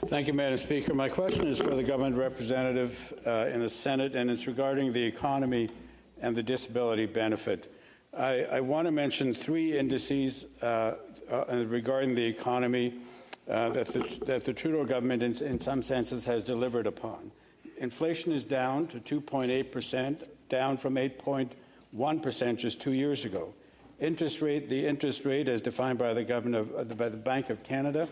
Thank you, Madam Speaker. My question is for the government representative in the Senate, and it's regarding the economy and the disability benefit. I want to mention three indices regarding the economy that the Trudeau government, in some senses, has delivered upon. Inflation is down to 2.8%, down from 8.1% just 2 years ago. The interest rate, as defined by the by the Bank of Canada,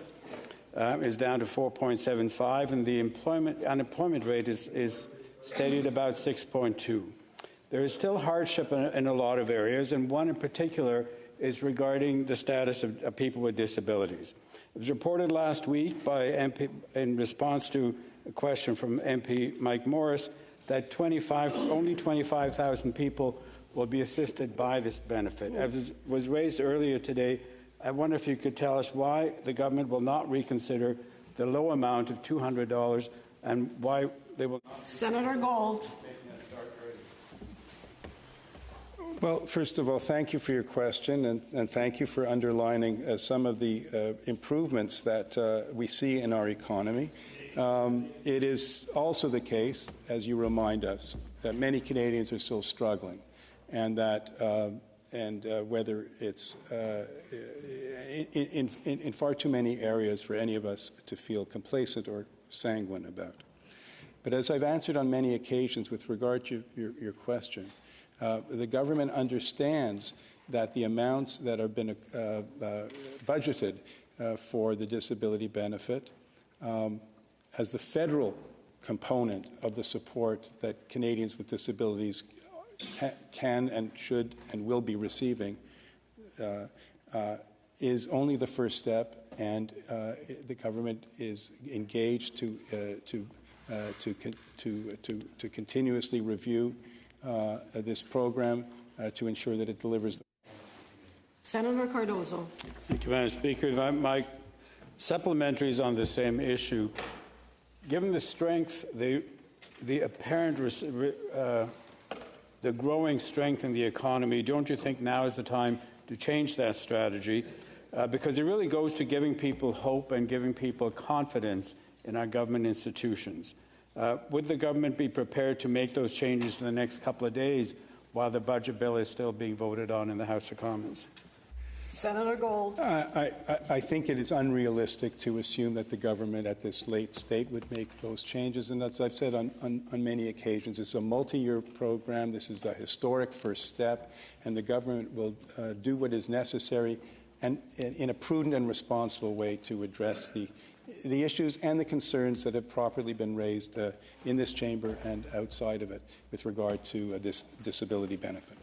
is down to 4.75, and the unemployment rate is steady at about 6.2. There is still hardship in a lot of areas, and one in particular is regarding the status of people with disabilities. It was reported last week by MP, in response to a question from MP Mike Morris, that only 25,000 people will be assisted by this benefit. As was raised earlier today, I wonder if you could tell us why the government will not reconsider the low amount of $200 and why they will not. Senator Gold. Well, first of all, thank you for your question, and thank you for underlining some of the improvements that we see in our economy. It is also the case, as you remind us, that many Canadians are still struggling, and that whether it's in far too many areas for any of us to feel complacent or sanguine about. But as I've answered on many occasions with regard to your question, the government understands that the amounts that have been budgeted for the disability benefit as the federal component of the support that Canadians with disabilities can and should and will be receiving is only the first step, and the government is engaged to continuously review this program to ensure that it delivers. Senator Cardozo. Thank you, Madam Speaker. My supplementary is on the same issue. Given the strength, the apparent, the growing strength in the economy, don't you think now is the time to change that strategy? Because it really goes to giving people hope and giving people confidence in our government institutions. Would the government be prepared to make those changes in the next couple of days while the budget bill is still being voted on in the House of Commons? Senator Gold. I think it is unrealistic to assume that the government at this late state would make those changes. And as I've said on many occasions, it's a multi-year program. This is a historic first step, and the government will do what is necessary and in a prudent and responsible way to address the issues and the concerns that have properly been raised in this chamber and outside of it with regard to this disability benefit.